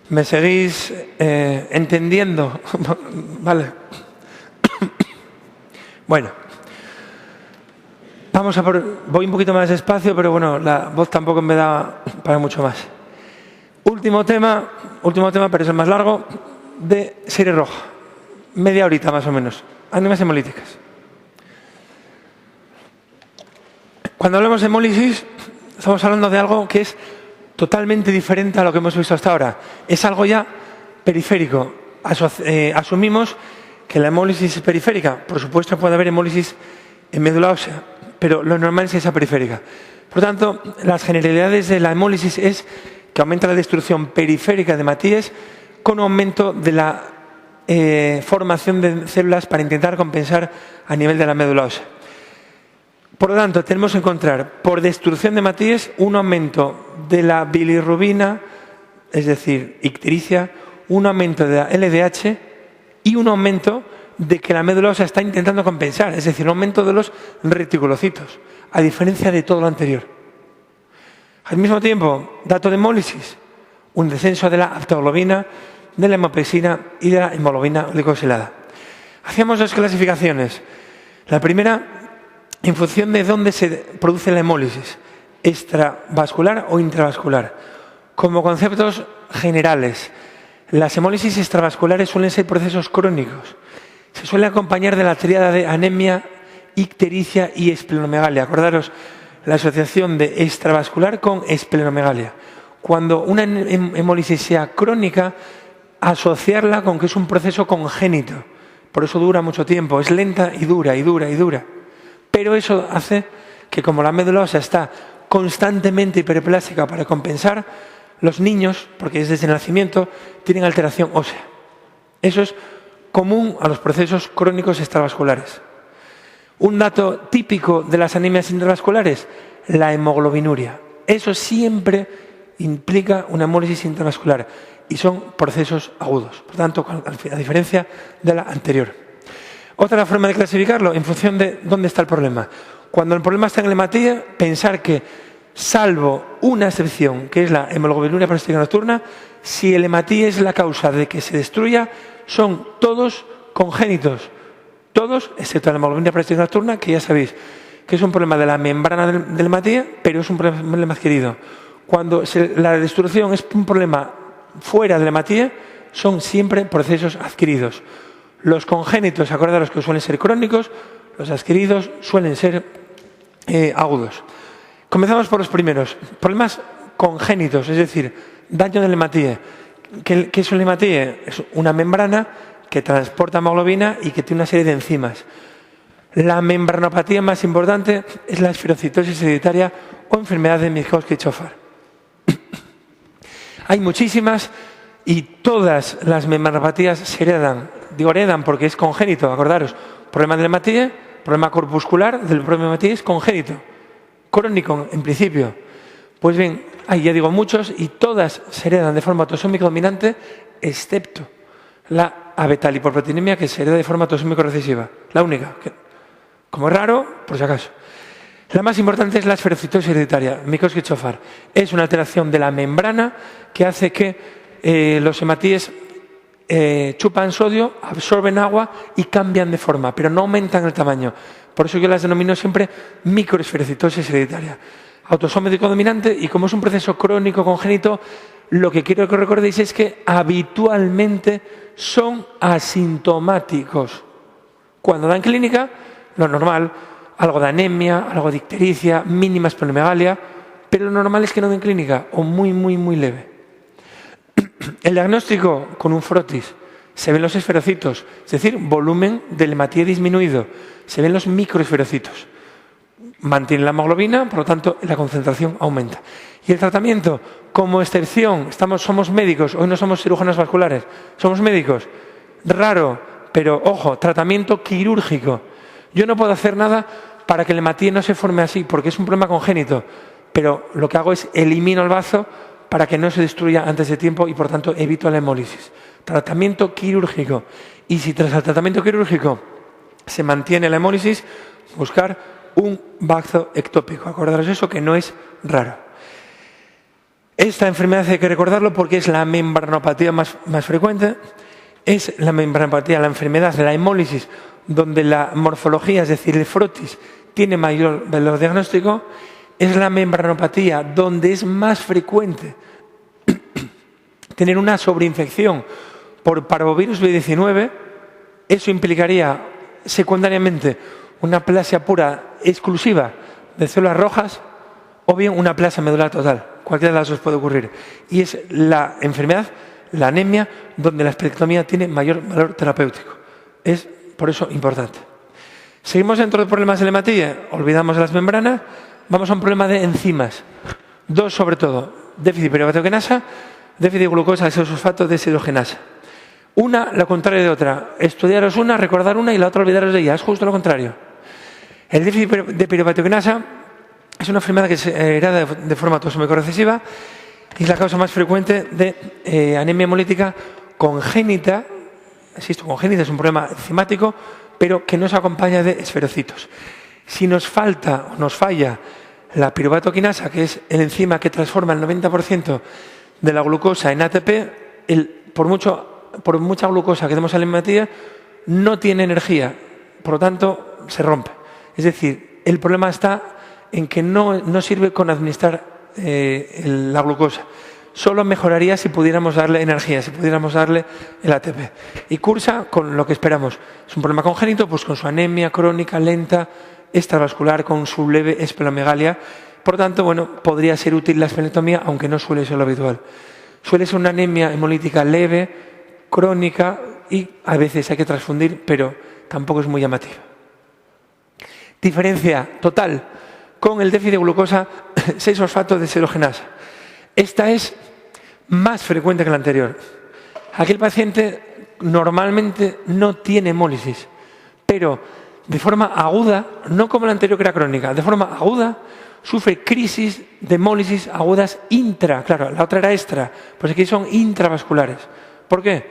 ¿Me seguís entendiendo? Vale. Bueno. Voy un poquito más despacio, pero bueno, la voz tampoco me da para mucho más. Último tema, pero es el más largo, de serie roja. Media horita más o menos. Anemias hemolíticas. Cuando hablamos de hemólisis, estamos hablando de algo que es totalmente diferente a lo que hemos visto hasta ahora. Es algo ya periférico. Asumimos que la hemólisis es periférica. Por supuesto puede haber hemólisis en médula ósea, pero lo normal es esa periférica. Por lo tanto, las generalidades de la hemólisis es que aumenta la destrucción periférica de hematíes con aumento de la formación de células para intentar compensar a nivel de la médula ósea. Por lo tanto, tenemos que encontrar por destrucción de hematíes un aumento de la bilirrubina, es decir, ictericia, un aumento de la LDH y un aumento de que la médula ósea está intentando compensar, es decir, un aumento de los reticulocitos, a diferencia de todo lo anterior. Al mismo tiempo, dato de hemólisis, un descenso de la aptoglobina, de la hemopexina y de la hemoglobina glicosilada. Hacíamos dos clasificaciones. La primera, en función de dónde se produce la hemólisis, extravascular o intravascular. Como conceptos generales, las hemólisis extravasculares suelen ser procesos crónicos. Se suele acompañar de la tríada de anemia, ictericia y esplenomegalia. Acordaros la asociación de extravascular con esplenomegalia. Cuando una hemólisis sea crónica, asociarla con que es un proceso congénito. Por eso dura mucho tiempo. Es lenta y dura, y dura, y dura. Pero eso hace que, como la médula ósea está constantemente hiperplástica para compensar, los niños, porque es desde el nacimiento, tienen alteración ósea. Eso es común a los procesos crónicos extravasculares. Un dato típico de las anemias intravasculares, la hemoglobinuria. Eso siempre implica una hemólisis intravascular y son procesos agudos. Por tanto, a diferencia de la anterior. Otra forma de clasificarlo en función de dónde está el problema. Cuando el problema está en la hematía, pensar que, salvo una excepción, que es la hemoglobinuria prostática nocturna, si el hematía es la causa de que se destruya, son todos congénitos. Todos, excepto la hemoglobinuria prostática nocturna, que ya sabéis que es un problema de la membrana del hematía, pero es un problema adquirido. Cuando la destrucción es un problema fuera de la hematía, son siempre procesos adquiridos. Los congénitos, acordaros que suelen ser crónicos, los adquiridos suelen ser agudos. Comenzamos por los primeros. Problemas congénitos, es decir, daño de la hematía. ¿Qué es una hematía? Es una membrana que transporta hemoglobina y que tiene una serie de enzimas. La membranopatía más importante es la esferocitosis hereditaria o enfermedad de Minkowski-Chofar. Hay muchísimas y todas las membranopatías se heredan. Digo heredan porque es congénito, acordaros. Problema de la hematía, problema corpuscular del propio hematía es congénito. Crónico, en principio. Pues bien, hay, ya digo, muchos y todas se heredan de forma autosómica dominante, excepto la abetalipoproteinemia, que se hereda de forma autosómica recesiva. La única. Como es raro, por si acaso. La más importante es la esferocitosis hereditaria, Minkowski-Chofar. Es una alteración de la membrana que hace que los hematíes chupan sodio, absorben agua y cambian de forma, pero no aumentan el tamaño. Por eso yo las denomino siempre microesferocitosis hereditaria. Autosómico dominante, y como es un proceso crónico congénito, lo que quiero que recordéis es que habitualmente son asintomáticos. Cuando dan clínica, lo normal, algo de anemia, algo de ictericia, mínima esplenomegalia, pero lo normal es que no den clínica o muy, muy, muy leve. El diagnóstico con un frotis, se ven los esferocitos, es decir, volumen del hematía disminuido, se ven los microesferocitos. Mantiene la hemoglobina, por lo tanto, la concentración aumenta. Y el tratamiento, como excepción, somos médicos, hoy no somos cirujanos vasculares, somos médicos. Raro, pero ojo, tratamiento quirúrgico. Yo no puedo hacer nada para que el hematía no se forme así, porque es un problema congénito, pero lo que hago es elimino el bazo para que no se destruya antes de tiempo y, por tanto, evito la hemólisis. Tratamiento quirúrgico. Y si tras el tratamiento quirúrgico se mantiene la hemólisis, buscar un bazo ectópico. Acordaros eso, que no es raro. Esta enfermedad hay que recordarlo porque es la membranopatía más frecuente. Es la membranopatía, la enfermedad, la hemólisis, donde la morfología, es decir, el frotis, tiene mayor valor diagnóstico. Es la membranopatía donde es más frecuente tener una sobreinfección por parvovirus B19. Eso implicaría secundariamente una aplasia pura exclusiva de células rojas o bien una aplasia medular total. Cualquiera de las dos puede ocurrir. Y es la enfermedad, la anemia, donde la esplenectomía tiene mayor valor terapéutico. Es por eso importante. Seguimos dentro de problemas de la hematía, olvidamos las membranas, vamos a un problema de enzimas. Dos sobre todo, déficit pirobatoquinasa, déficit de glucosa isosulfato deshidrogenasa. Una, lo contrario de otra. Estudiaros una, recordar una y la otra olvidaros de ella. Es justo lo contrario. El déficit de pirobatoquinasa es una enfermedad que se hereda de forma autosómica recesiva y es la causa más frecuente de anemia hemolítica congénita. Insisto, congénita es un problema enzimático, pero que no se acompaña de esferocitos. Si nos falta o nos falla la pirobatoquinasa, que es el enzima que transforma el 90% de la glucosa en ATP, por mucha glucosa que demos a la hematía, no tiene energía, por lo tanto se rompe. Es decir, el problema está en que no sirve con administrar la glucosa. Solo mejoraría si pudiéramos darle energía, si pudiéramos darle el ATP. Y cursa con lo que esperamos. Es un problema congénito, pues con su anemia crónica, lenta, extravascular, con su leve esplenomegalia. Por tanto, bueno, podría ser útil la esplenectomía, aunque no suele ser lo habitual. Suele ser una anemia hemolítica leve, crónica, y a veces hay que transfundir, pero tampoco es muy llamativa. Diferencia total con el déficit de glucosa 6-fosfato deshidrogenasa. Esta es más frecuente que la anterior. Aquel paciente normalmente no tiene hemólisis, pero de forma aguda, no como la anterior que era crónica, de forma aguda sufre crisis de hemólisis agudas claro, la otra era extra, pues aquí son intravasculares. ¿Por qué?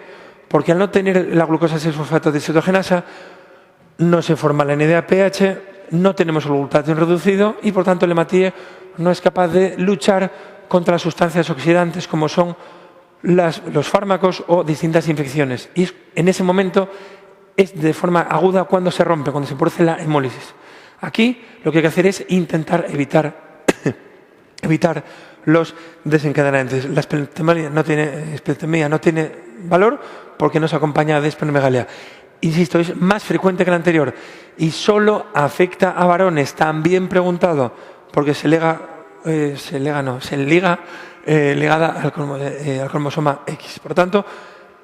Porque al no tener la glucosa 6-fosfato deshidrogenasa no se forma la NADPH, no tenemos el glutatión reducido y por tanto la hematía no es capaz de luchar contra las sustancias oxidantes como son los fármacos o distintas infecciones. Y en ese momento es de forma aguda cuando se rompe, cuando se produce la hemólisis. Aquí lo que hay que hacer es intentar evitar los desencadenantes. La esplenectomía no tiene valor porque no se acompaña de esplenomegalia. Insisto, es más frecuente que la anterior y solo afecta a varones. También preguntado, porque se liga ligada al cromosoma X. Por tanto,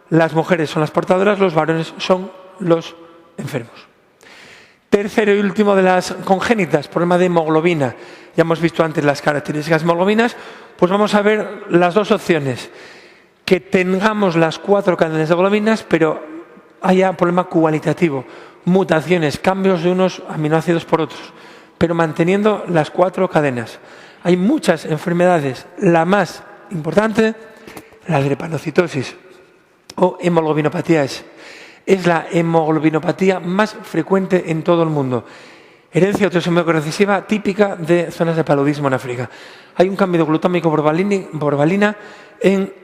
las mujeres son las portadoras, los varones son los enfermos. Tercero y último de las congénitas, problema de hemoglobina. Ya hemos visto antes las características de hemoglobinas, pues vamos a ver las dos opciones. Que tengamos las 4 cadenas de hemoglobinas, pero haya problema cualitativo, mutaciones, cambios de unos aminoácidos por otros, pero manteniendo las 4 cadenas. Hay muchas enfermedades, la más importante, la drepanocitosis o hemoglobinopatía es la hemoglobinopatía más frecuente en todo el mundo. Herencia autosómica recesiva típica de zonas de paludismo en África. Hay un cambio glutámico por valina en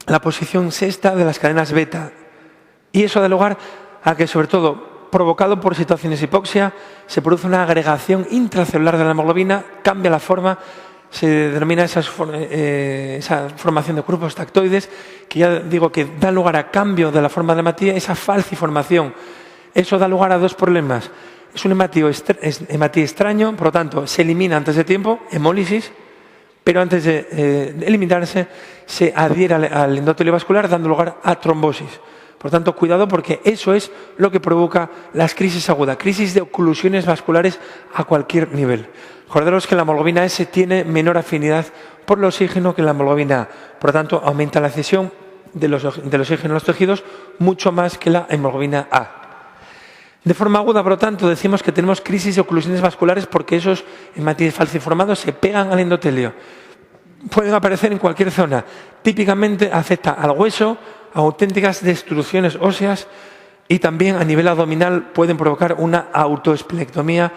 la posición sexta de las cadenas beta. Y eso da lugar a que, sobre todo, provocado por situaciones de hipoxia, se produce una agregación intracelular de la hemoglobina, cambia la forma, se denomina esa formación de grupos tactoides, que ya digo que da lugar a cambio de la forma de la hematía, esa falciformación. Eso da lugar a dos problemas. Es un hematía extraño, por lo tanto, se elimina antes de tiempo, hemólisis, pero antes de eliminarse, se adhiere al endotelio vascular, dando lugar a trombosis. Por tanto, cuidado porque eso es lo que provoca las crisis agudas, crisis de oclusiones vasculares a cualquier nivel. Acordaros que la hemoglobina S tiene menor afinidad por el oxígeno que la hemoglobina A. Por lo tanto, aumenta la cesión del oxígeno en los tejidos mucho más que la hemoglobina A. De forma aguda, por lo tanto, decimos que tenemos crisis de oclusiones vasculares porque esos hematíes falciformados se pegan al endotelio. Pueden aparecer en cualquier zona. Típicamente afecta al hueso, auténticas destrucciones óseas y también a nivel abdominal pueden provocar una autoesplenectomía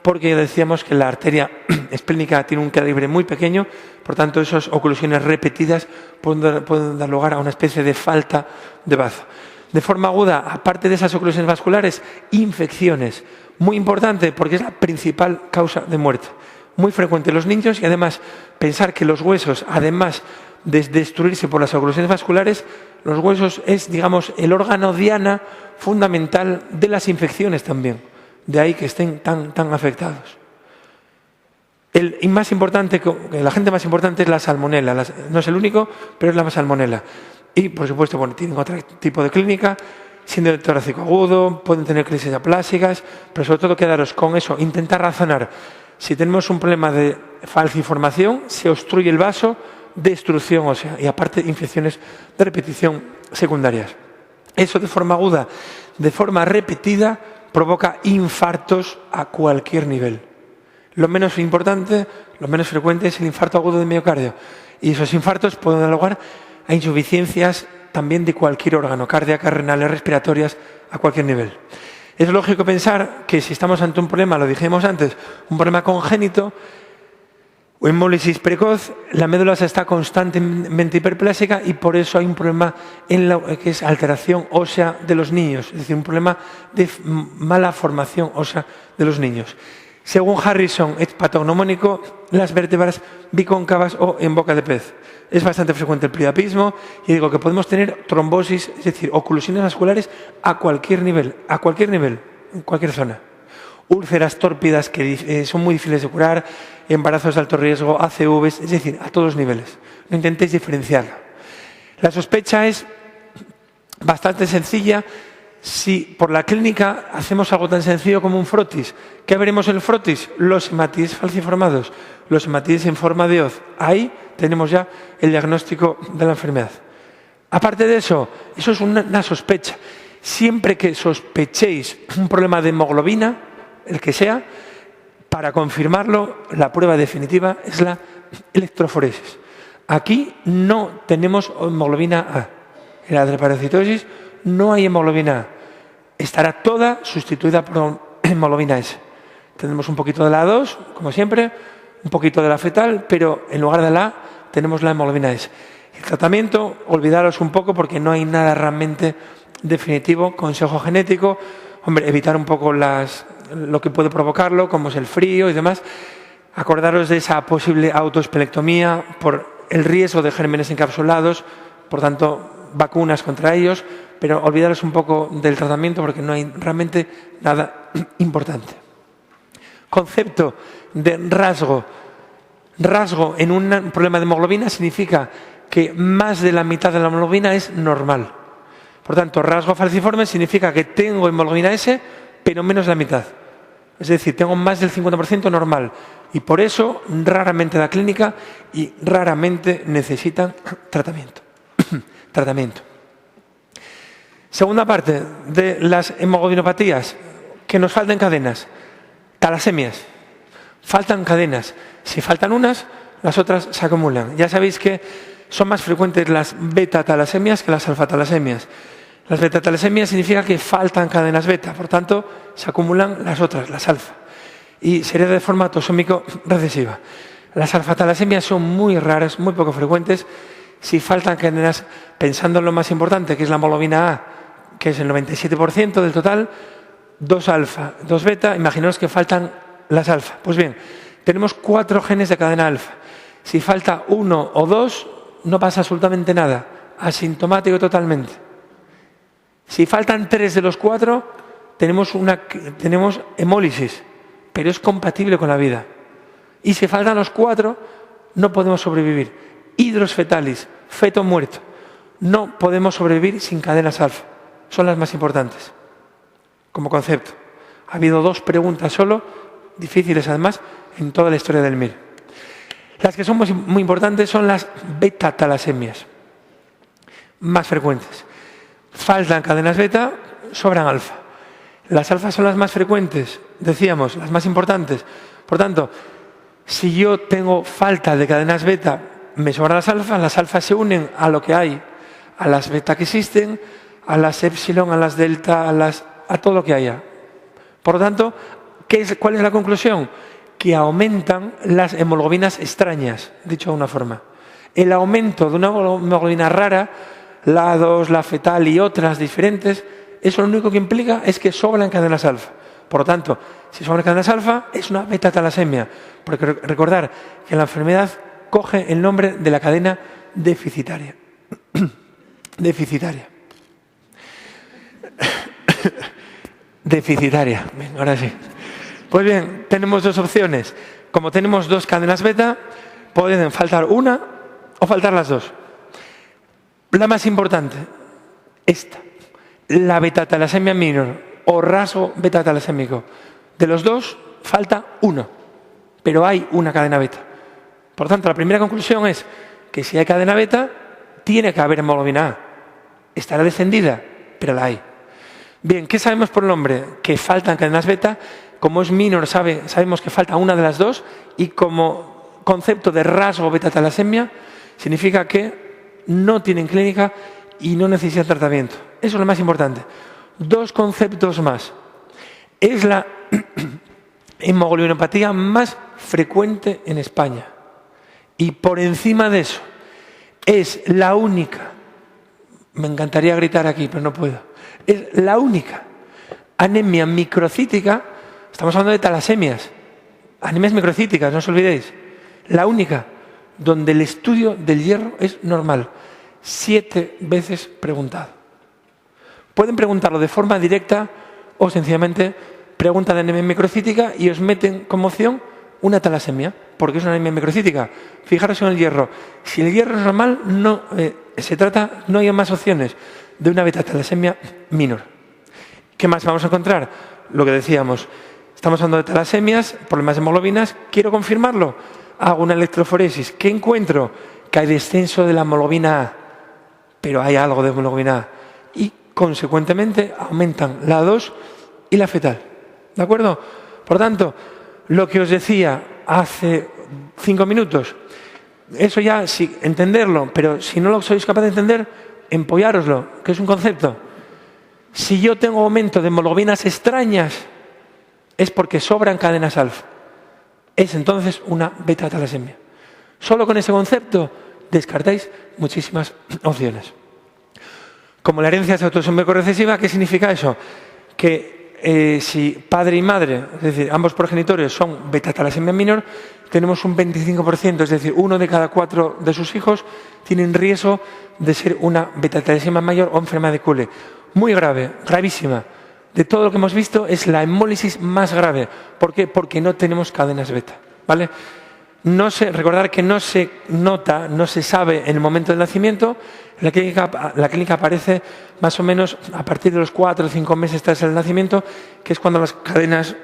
porque decíamos que la arteria esplénica tiene un calibre muy pequeño, por tanto esas oclusiones repetidas pueden dar lugar a una especie de falta de bazo. De forma aguda, aparte de esas oclusiones vasculares, infecciones. Muy importante porque es la principal causa de muerte. Muy frecuente en los niños y además pensar que los huesos, además de destruirse por las oclusiones vasculares, los huesos es, digamos, el órgano diana fundamental de las infecciones también. De ahí que estén tan afectados. El más importante, el agente más importante es la salmonela. No es el único, pero es la salmonela. Y, por supuesto, bueno, tienen otro tipo de clínica, síndrome torácico agudo, pueden tener crisis aplásicas, pero sobre todo quedaros con eso, intentar razonar. Si tenemos un problema de falciformación, se obstruye el vaso, destrucción ósea y aparte infecciones de repetición secundarias. Eso de forma aguda, de forma repetida, provoca infartos a cualquier nivel. Lo menos importante, lo menos frecuente es el infarto agudo de miocardio. Y esos infartos pueden dar lugar a insuficiencias también de cualquier órgano, cardíacas, renales, respiratorias, a cualquier nivel. Es lógico pensar que si estamos ante un problema, lo dijimos antes, un problema congénito o hemólisis precoz, la médula está constantemente hiperplásica y por eso hay un problema en lo que es alteración ósea de los niños, es decir, un problema de mala formación ósea de los niños. Según Harrison, es patognomónico las vértebras bicóncavas o en boca de pez. Es bastante frecuente el priapismo y digo que podemos tener trombosis, es decir, oclusiones vasculares a cualquier nivel, en cualquier zona. Úlceras tórpidas que son muy difíciles de curar, embarazos de alto riesgo, ACVs, es decir, a todos los niveles. No intentéis diferenciarla. La sospecha es bastante sencilla. Si por la clínica hacemos algo tan sencillo como un frotis, ¿qué veremos en el frotis? Los hematitis falciformados, los hematitis en forma de hoz. Ahí tenemos ya el diagnóstico de la enfermedad. Aparte de eso, eso es una sospecha. Siempre que sospechéis un problema de hemoglobina, el que sea, para confirmarlo, la prueba definitiva es la electroforesis. Aquí no tenemos hemoglobina A. En la drepanocytosis no hay hemoglobina A. Estará toda sustituida por hemoglobina S. Tenemos un poquito de la A2, como siempre, un poquito de la fetal, pero en lugar de la A tenemos la hemoglobina S. El tratamiento, olvidaros un poco porque no hay nada realmente definitivo. Consejo genético, hombre, evitar un poco lo que puede provocarlo, como es el frío y demás. Acordaros de esa posible autoespelectomía por el riesgo de gérmenes encapsulados, por tanto, vacunas contra ellos, pero olvidaros un poco del tratamiento porque no hay realmente nada importante. Concepto de rasgo. Rasgo en un problema de hemoglobina significa que más de la mitad de la hemoglobina es normal. Por tanto, rasgo falciforme significa que tengo hemoglobina S, pero menos de la mitad. Es decir, tengo más del 50% normal. Y por eso raramente da clínica y raramente necesitan tratamiento. Segunda parte de las hemoglobinopatías, que nos faltan cadenas. Talasemias. Faltan cadenas. Si faltan unas, las otras se acumulan. Ya sabéis que son más frecuentes las beta-talasemias que las alfa-talasemias. Las beta-talasemias significa que faltan cadenas beta, por tanto, se acumulan las otras, las alfa. Y sería de forma autosómico recesiva. Las alfa-talasemias son muy raras, muy poco frecuentes. Si faltan cadenas, pensando en lo más importante, que es la hemoglobina A, que es el 97% del total, 2 alfa, 2 beta, imaginaos que faltan las alfa. Pues bien, tenemos 4 genes de cadena alfa. Si falta 1 o 2, no pasa absolutamente nada, asintomático totalmente. Si faltan 3 de los 4, tenemos hemólisis, pero es compatible con la vida. Y si faltan los 4, no podemos sobrevivir. Hidros fetalis, feto muerto. No podemos sobrevivir sin cadenas alfa. Son las más importantes, como concepto. Ha habido 2 preguntas solo, difíciles además, en toda la historia del MIR. Las que son muy importantes son las beta-talasemias, más frecuentes. Faltan cadenas beta, sobran alfa. Las alfas son las más frecuentes, decíamos, las más importantes. Por tanto, si yo tengo falta de cadenas beta, me sobran las alfas se unen a lo que hay, a las beta que existen, a las epsilon, a las delta, a todo lo que haya. Por lo tanto, ¿Cuál es la conclusión? Que aumentan las hemoglobinas extrañas, dicho de una forma. El aumento de una hemoglobina rara, la A2, la fetal y otras diferentes, eso lo único que implica es que sobran cadenas alfa. Por lo tanto, si sobran cadenas alfa, es una beta-talasemia. Porque recordar que la enfermedad coge el nombre de la cadena deficitaria. Deficitaria. Deficitaria. Bien, ahora sí. Pues bien, tenemos dos opciones. Como tenemos dos cadenas beta, pueden faltar una o faltar las dos. La más importante, esta, la beta-talasemia minor o rasgo beta-talasémico. De los dos, falta uno, pero hay una cadena beta. Por tanto, la primera conclusión es que si hay cadena beta, tiene que haber hemoglobina A. Estará descendida, pero la hay. Bien, ¿qué sabemos por el nombre? Que faltan cadenas beta. Como es minor, sabemos que falta una de las dos, y como concepto de rasgo beta-talasemia, significa que no tienen clínica y no necesitan tratamiento. Eso es lo más importante. Dos conceptos más. Es la hemoglobinopatía más frecuente en España. Y por encima de eso, es la única, me encantaría gritar aquí, pero no puedo, es la única anemia microcítica. Estamos hablando de talasemias, anemias microcíticas, no os olvidéis. La única donde el estudio del hierro es normal. 7 veces preguntado. Pueden preguntarlo de forma directa o sencillamente preguntan de anemia microcítica y os meten como opción una talasemia, porque es una anemia microcítica. Fijaros en el hierro. Si el hierro es normal, no hay más opciones de una beta-talasemia minor. ¿Qué más vamos a encontrar? Lo que decíamos. Estamos hablando de talasemias, problemas de hemoglobinas. ¿Quiero confirmarlo? Hago una electroforesis. ¿Qué encuentro? Que hay descenso de la hemoglobina A, pero hay algo de hemoglobina A. Y, consecuentemente, aumentan la A2 y la fetal. ¿De acuerdo? Por tanto, lo que os decía hace 5 minutos, eso ya sí, entenderlo, pero si no lo sois capaz de entender, empollároslo, que es un concepto. Si yo tengo aumento de hemoglobinas extrañas, es porque sobran cadenas alfa. Es entonces una beta-talasemia. Solo con ese concepto descartáis muchísimas opciones. Como la herencia es autosómico recesiva, ¿qué significa eso? Que si padre y madre, es decir, ambos progenitores son beta-talasemia minor, tenemos un 25%, es decir, 1 de cada 4 de sus hijos tienen riesgo de ser una beta-talasemia mayor o enfermedad de Kuhle. Muy grave, gravísima. De todo lo que hemos visto es la hemólisis más grave. ¿Por qué? Porque no tenemos cadenas beta, ¿vale? Recordar que no se nota, no se sabe en el momento del nacimiento. La clínica aparece más o menos a partir de los 4 o 5 meses tras el nacimiento, que es cuando las cadenas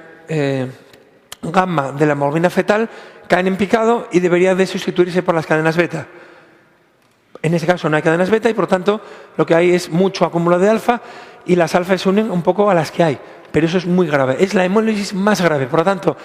gamma de la hemoglobina fetal caen en picado y debería de sustituirse por las cadenas beta. En ese caso no hay cadenas beta y por lo tanto lo que hay es mucho acúmulo de alfa y las alfa se unen un poco a las que hay. Pero eso es muy grave. Es la hemólisis más grave. Por lo tanto,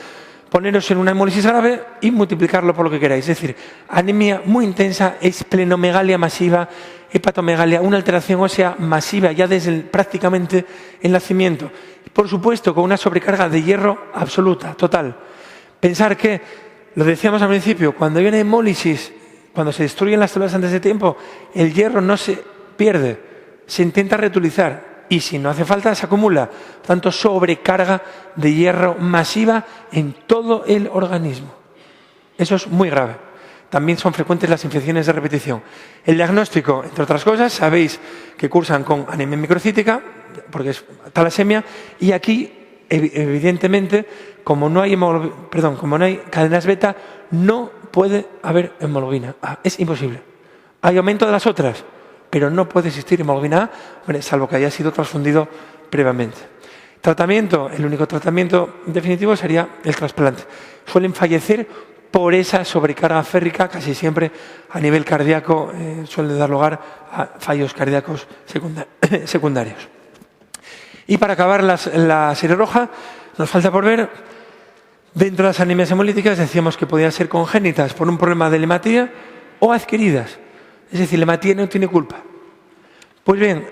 poneros en una hemólisis grave y multiplicarlo por lo que queráis. Es decir, anemia muy intensa, esplenomegalia masiva, hepatomegalia, una alteración ósea masiva ya desde prácticamente el nacimiento. Por supuesto, con una sobrecarga de hierro absoluta, total. Pensar que, lo decíamos al principio, cuando hay una hemólisis, cuando se destruyen las células antes de tiempo, el hierro no se pierde, se intenta reutilizar. Y si no hace falta, se acumula. Por tanto, sobrecarga de hierro masiva en todo el organismo. Eso es muy grave. También son frecuentes las infecciones de repetición. El diagnóstico, entre otras cosas, sabéis que cursan con anemia microcítica, porque es talasemia, y aquí, evidentemente, como no hay cadenas beta, no puede haber hemoglobina A. Es imposible. Hay aumento de las otras, pero no puede existir hemoglobina A, salvo que haya sido transfundido previamente. Tratamiento, el único tratamiento definitivo sería el trasplante. Suelen fallecer por esa sobrecarga férrica, casi siempre a nivel cardíaco, suele dar lugar a fallos cardíacos secundarios. Y para acabar la serie roja, nos falta por ver, dentro de las anemias hemolíticas decíamos que podían ser congénitas por un problema de hematía o adquiridas. Es decir, la hematía no tiene culpa. Pues bien,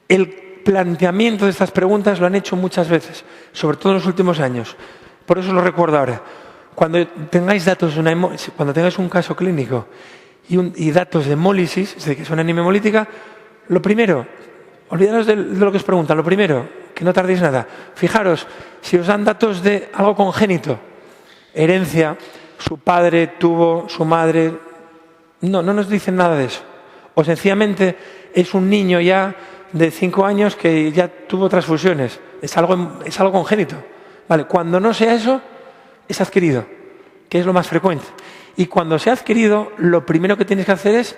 el planteamiento de estas preguntas lo han hecho muchas veces, sobre todo en los últimos años. Por eso lo recuerdo ahora. Cuando tengáis datos cuando tengáis un caso clínico y datos de hemólisis, es decir, que es una anemia hemolítica, lo primero, olvidaros de lo que os preguntan, lo primero, que no tardéis nada. Fijaros, si os dan datos de algo congénito, herencia, su padre tuvo, su madre, no nos dicen nada de eso. O sencillamente es un niño ya de 5 años que ya tuvo transfusiones. Es algo congénito. Vale, cuando no sea eso, es adquirido, que es lo más frecuente. Y cuando se ha adquirido, lo primero que tienes que hacer es,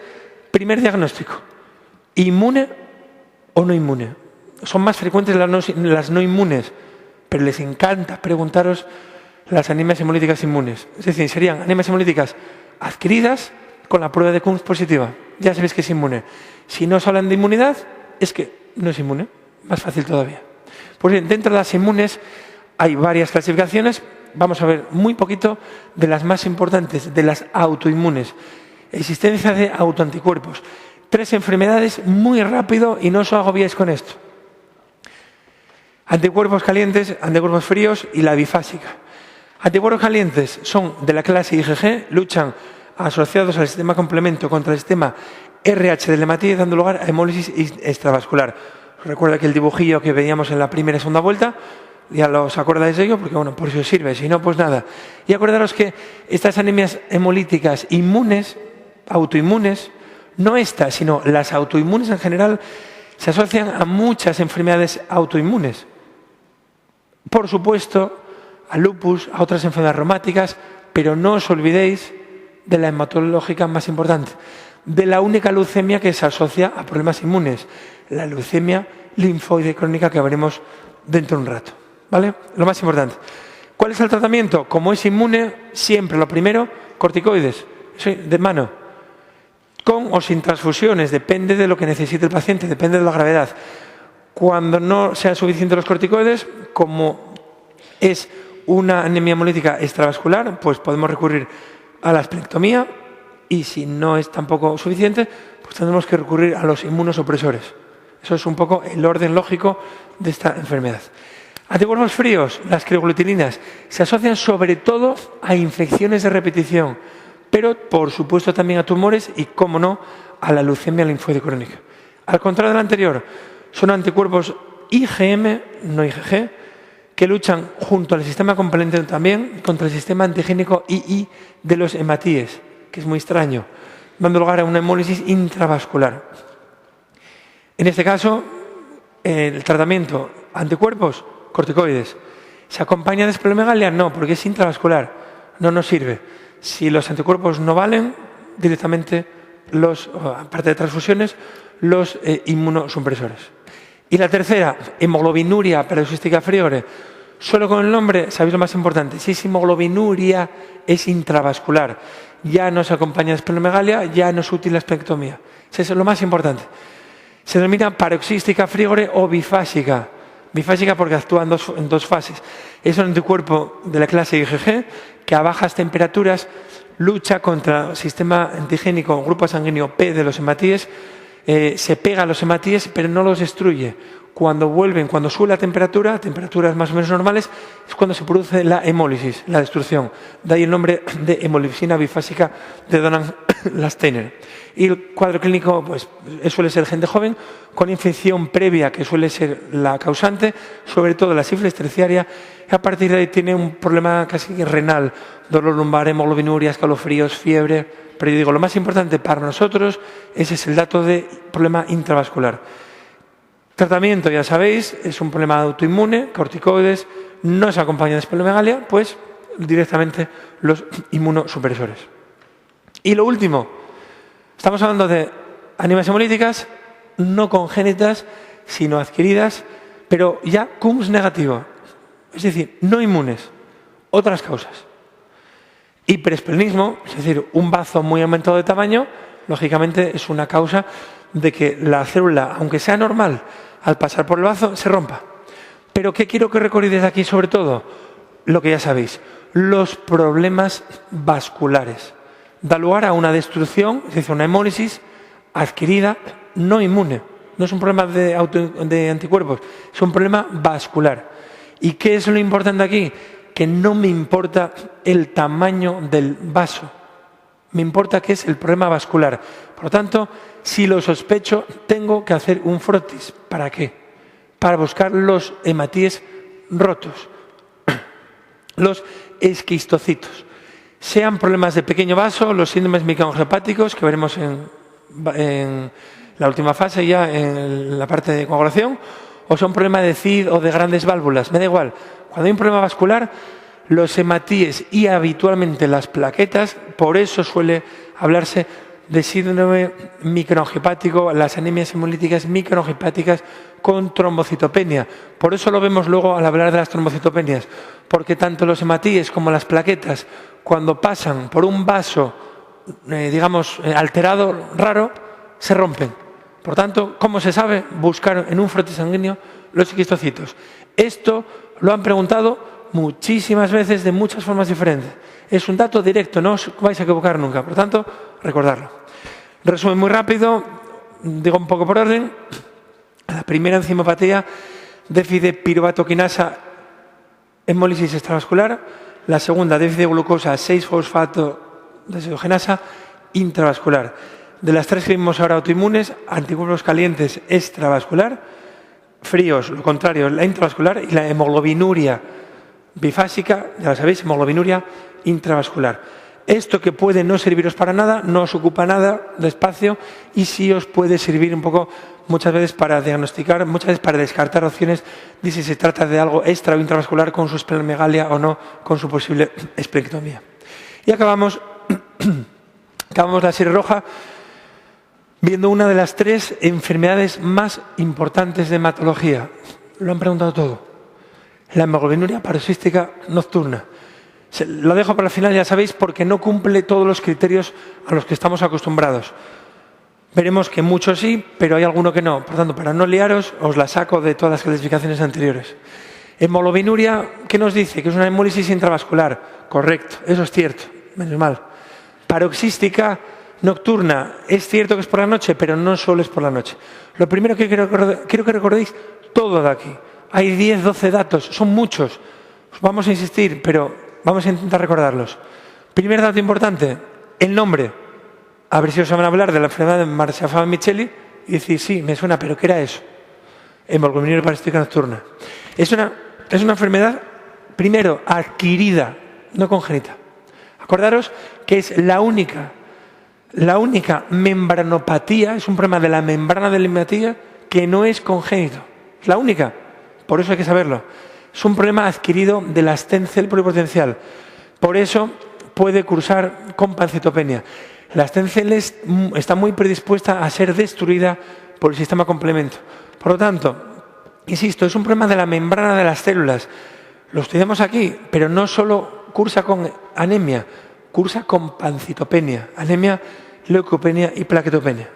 primer diagnóstico, ¿inmune o no inmune? Son más frecuentes las no inmunes, pero les encanta preguntaros las anemias hemolíticas inmunes. Es decir, serían anemias hemolíticas adquiridas con la prueba de Kunz positiva. Ya sabéis que es inmune. Si no os hablan de inmunidad, es que no es inmune. Más fácil todavía. Pues bien, dentro de las inmunes hay varias clasificaciones. Vamos a ver muy poquito de las más importantes, de las autoinmunes. Existencia de autoanticuerpos. 3 enfermedades muy rápido y no os agobiéis con esto. Anticuerpos calientes, anticuerpos fríos y la bifásica. Anticuerpos calientes son de la clase IgG, luchan asociados al sistema complemento contra el sistema RH del hematíes, dando lugar a hemólisis extravascular. Recuerda que el dibujillo que veíamos en la primera y segunda vuelta, ya os acordáis de ello, porque bueno, por si os sirve, si no, pues nada. Y acordaros que estas anemias hemolíticas inmunes, autoinmunes, no estas, sino las autoinmunes en general, se asocian a muchas enfermedades autoinmunes. Por supuesto, a lupus, a otras enfermedades reumáticas, pero no os olvidéis de la hematológica más importante, de la única leucemia que se asocia a problemas inmunes, la leucemia linfoide crónica, que veremos dentro de un rato. ¿Vale? Lo más importante. ¿Cuál es el tratamiento? Como es inmune, siempre lo primero, corticoides, de mano, con o sin transfusiones, depende de lo que necesite el paciente, depende de la gravedad. Cuando no sean suficientes los corticoides, como es una anemia hemolítica extravascular, pues podemos recurrir a la esplenectomía, y si no es tampoco suficiente, pues tendremos que recurrir a los inmunosupresores. Eso es un poco el orden lógico de esta enfermedad. Anticuerpos fríos, las crioglutininas, se asocian sobre todo a infecciones de repetición, pero por supuesto también a tumores y, cómo no, a la leucemia linfoide crónica. Al contrario del anterior, son anticuerpos IgM, no IgG, que luchan junto al sistema complemento también contra el sistema antigénico II de los hematíes, que es muy extraño, dando lugar a una hemólisis intravascular. En este caso, el tratamiento anticuerpos, corticoides. ¿Se acompaña de esplenomegalia? No, porque es intravascular, no nos sirve. Si los anticuerpos no valen, directamente, aparte de transfusiones, los inmunosupresores. Y la tercera, hemoglobinuria paroxística friore. Solo con el nombre sabéis lo más importante. Si es hemoglobinuria, es intravascular. Ya no se acompaña de esplenomegalia, ya no es útil la esplenectomía. Eso es lo más importante. Se denomina paroxística friore o bifásica. Bifásica porque actúa en dos fases. Es un anticuerpo de la clase IgG que a bajas temperaturas lucha contra el sistema antigénico, grupo sanguíneo P de los hematíes, se pega a los hematíes pero no los destruye. Cuando sube la temperatura, temperaturas más o menos normales, es cuando se produce la hemólisis, la destrucción. De ahí el nombre de hemolipsina bifásica de Donald Lasteiner. Y el cuadro clínico pues, suele ser gente joven, con infección previa, que suele ser la causante, sobre todo la sífilis terciaria, y a partir de ahí tiene un problema casi renal, dolor lumbar, hemoglobinuria, escalofríos, fiebre. Pero yo digo, lo más importante para nosotros, ese es el dato de problema intravascular. Tratamiento, ya sabéis, es un problema autoinmune, corticoides, no se acompaña de esplenomegalia, pues directamente los inmunosupresores. Y lo último, estamos hablando de anemias hemolíticas no congénitas, sino adquiridas, pero ya Kunz negativo, es decir, no inmunes, otras causas. Hiperesplenismo, es decir, un bazo muy aumentado de tamaño, lógicamente es una causa de que la célula, aunque sea normal, al pasar por el bazo se rompa. Pero ¿qué quiero que recordéis aquí sobre todo? Lo que ya sabéis, los problemas vasculares. Da lugar a una destrucción, es decir, una hemólisis adquirida no inmune. no es un problema de anticuerpos, es un problema vascular. ¿Y qué es lo importante aquí? Que no me importa el tamaño del vaso, me importa que es el problema vascular. Por lo tanto, si lo sospecho, tengo que hacer un frotis. ¿Para qué? Para buscar los hematíes rotos, los esquistocitos. Sean problemas de pequeño vaso, los síndromes microangiopáticos, que veremos en la última fase ya, en la parte de coagulación, o son problemas de CID o de grandes válvulas, me da igual. Cuando hay un problema vascular, los hematíes y habitualmente las plaquetas, por eso suele hablarse de síndrome microangiopático, las anemias hemolíticas microangiopáticas con trombocitopenia. Por eso lo vemos luego al hablar de las trombocitopenias, porque tanto los hematíes como las plaquetas, cuando pasan por un vaso, alterado, raro, se rompen. Por tanto, ¿cómo se sabe? Buscar en un frotis sanguíneo los esquistocitos. Esto lo han preguntado muchísimas veces de muchas formas diferentes. Es un dato directo, no os vais a equivocar nunca. Por tanto, recordarlo. Resumen muy rápido, digo un poco por orden. La primera enzimopatía, déficit de piruvato quinasa, hemólisis extravascular. La segunda, déficit de glucosa 6-fosfato desogenasa intravascular. De las tres que vimos ahora autoinmunes, anticuerpos calientes extravascular, fríos, lo contrario, la intravascular, y la hemoglobinuria bifásica, ya lo sabéis, hemoglobinuria intravascular. Esto que puede no serviros para nada, no os ocupa nada de espacio y sí os puede servir un poco muchas veces para diagnosticar, muchas veces para descartar opciones de si se trata de algo extra o intravascular con su esplenomegalia o no, con su posible esplenectomía. Y acabamos la serie roja viendo una de las tres enfermedades más importantes de hematología. Lo han preguntado todo. La hemoglobinuria paroxística nocturna. Lo dejo para el final, ya sabéis, porque no cumple todos los criterios a los que estamos acostumbrados. Veremos que muchos sí, pero hay alguno que no. Por tanto, para no liaros, os la saco de todas las clasificaciones anteriores. Hemoglobinuria, ¿qué nos dice? Que es una hemólisis intravascular. Correcto, eso es cierto, menos mal. Paroxística nocturna, es cierto que es por la noche, pero no solo es por la noche. Lo primero que quiero que recordéis todo de aquí. Hay 10, 12 datos, son muchos. Vamos a insistir, pero vamos a intentar recordarlos. Primer dato importante, el nombre. A ver si os van a hablar de la enfermedad de Marchand-Micheli y decir, sí, me suena, pero ¿qué era eso? Hemoglobinuria paroxística nocturna. Es una enfermedad, primero, adquirida, no congénita. Acordaros que es la única membranopatía, es un problema de la membrana de la hematía que no es congénito. Es la única, por eso hay que saberlo. Es un problema adquirido de la stem cell pluripotencial. Por eso puede cursar con pancitopenia. La stem cell está muy predispuesta a ser destruida por el sistema complemento. Por lo tanto, insisto, es un problema de la membrana de las células. Lo estudiamos aquí, pero no solo cursa con anemia, cursa con pancitopenia, anemia, leucopenia y plaquetopenia.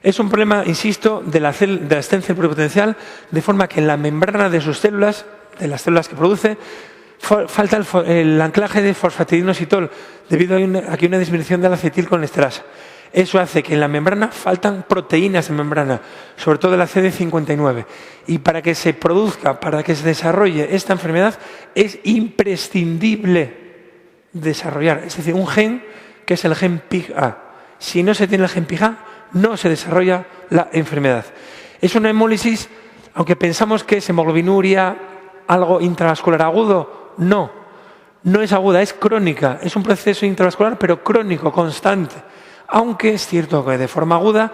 Es un problema, insisto, de la stem cell pluripotencial, de forma que en la membrana de sus células, de las células que produce, falta el anclaje de fosfatidinoxitol, debido a que hay una disminución de la acetilcolesterasa. Eso hace que en la membrana faltan proteínas en membrana, sobre todo la CD59. Y para que se produzca, para que se desarrolle esta enfermedad, es imprescindible desarrollar, es decir, un gen que es el gen PIGA. Si no se tiene el gen PIGA, no se desarrolla la enfermedad. Es una hemólisis, aunque pensamos que es hemoglobinuria, algo intravascular agudo, no es aguda, es crónica, es un proceso intravascular pero crónico, constante, aunque es cierto que de forma aguda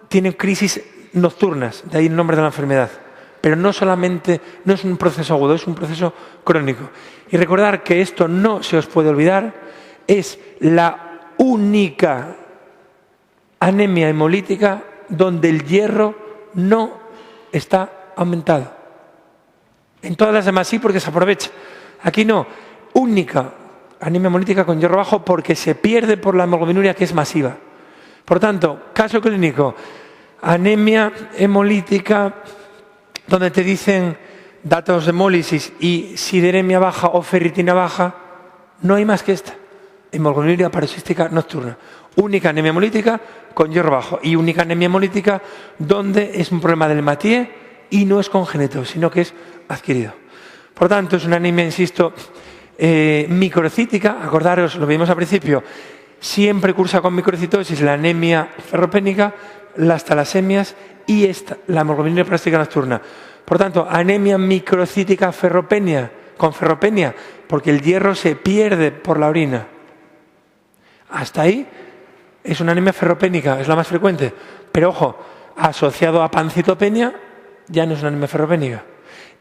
tiene crisis nocturnas, de ahí el nombre de la enfermedad, pero no es un proceso agudo, es un proceso crónico. Y recordar que esto no se os puede olvidar, es la única anemia hemolítica donde el hierro no está aumentado. En todas las demás sí, porque se aprovecha. Aquí no. Única anemia hemolítica con hierro bajo porque se pierde por la hemoglobinuria, que es masiva. Por tanto, caso clínico, anemia hemolítica, donde te dicen datos de hemólisis y sideremia baja o ferritina baja, no hay más que esta. Hemoglobinuria paroxística nocturna. Única anemia hemolítica con hierro bajo y única anemia hemolítica donde es un problema del Mathieu y no es congénito, sino que es adquirido. Por tanto, es una anemia, insisto, microcítica. Acordaros, lo vimos al principio, siempre cursa con microcitosis la anemia ferropénica, las talasemias y la hemoglobina plástica nocturna. Por tanto, anemia microcítica con ferropenia, porque el hierro se pierde por la orina. Hasta ahí es una anemia ferropénica, es la más frecuente. Pero ojo, asociado a pancitopenia ya no es una anemia ferropénica.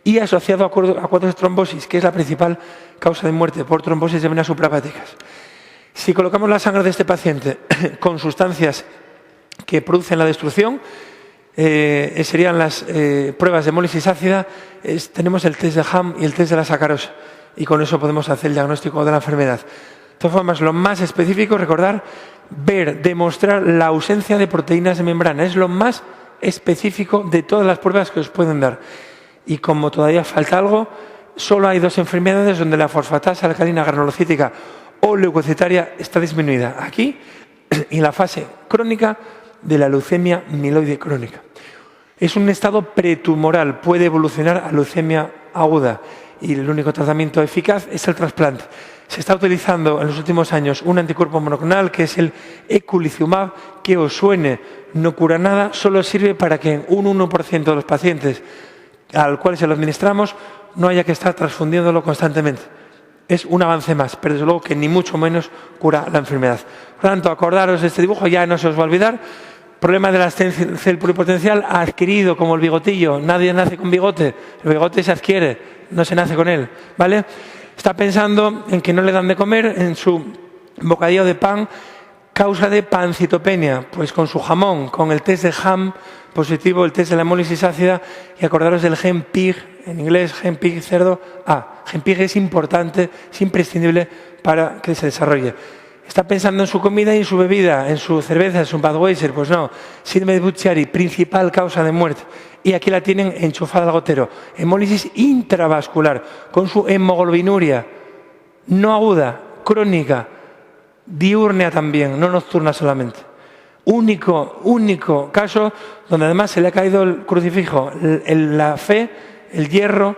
Y asociado a cuadros de trombosis, que es la principal causa de muerte por trombosis de venas suprahepáticas. Si colocamos la sangre de este paciente con sustancias que producen la destrucción, serían las pruebas de hemólisis ácida, tenemos el test de Ham y el test de la sacarosa, y con eso podemos hacer el diagnóstico de la enfermedad. De todas formas, lo más específico, recordar, demostrar la ausencia de proteínas de membrana, es lo más específico de todas las pruebas que os pueden dar. Y como todavía falta algo, solo hay 2 enfermedades donde la fosfatasa alcalina granulocítica o leucocitaria está disminuida. Aquí, en la fase crónica de la leucemia mieloide crónica. Es un estado pretumoral, puede evolucionar a leucemia aguda y el único tratamiento eficaz es el trasplante. Se está utilizando en los últimos años un anticuerpo monoclonal que es el eculizumab, que os suene, no cura nada, solo sirve para que en un 1% de los pacientes al cual se lo administramos no haya que estar transfundiéndolo constantemente. Es un avance más, pero desde luego que ni mucho menos cura la enfermedad. Por lo tanto, acordaros de este dibujo, ya no se os va a olvidar. Problema de la cel pluripotencial adquirido como el bigotillo. Nadie nace con bigote, el bigote se adquiere, no se nace con él, ¿vale? Está pensando en que no le dan de comer en su bocadillo de pan, causa de pancitopenia, pues con su jamón, con el test de Ham positivo, el test de la hemólisis ácida, y acordaros del gen PIG, en inglés gen PIG cerdo A. Gen PIG es importante, es imprescindible para que se desarrolle. Está pensando en su comida y en su bebida, en su cerveza, en su Budweiser. Pues no, síndrome de Budd-Chiari, principal causa de muerte. Y aquí la tienen enchufada al gotero. Hemólisis intravascular, con su hemoglobinuria, no aguda, crónica, diurna también, no nocturna solamente. Único caso donde además se le ha caído el crucifijo, la fe, el hierro,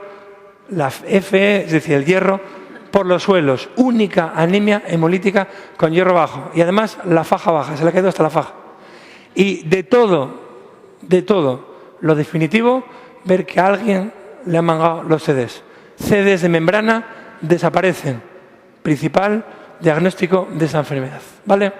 la Fe, es decir, el hierro, por los suelos. Única anemia hemolítica con hierro bajo. Y además la faja baja, se le ha caído hasta la faja. Y de todo, lo definitivo, ver que a alguien le han mangado los CDs. CDs de membrana desaparecen. Principal diagnóstico de esa enfermedad. ¿Vale?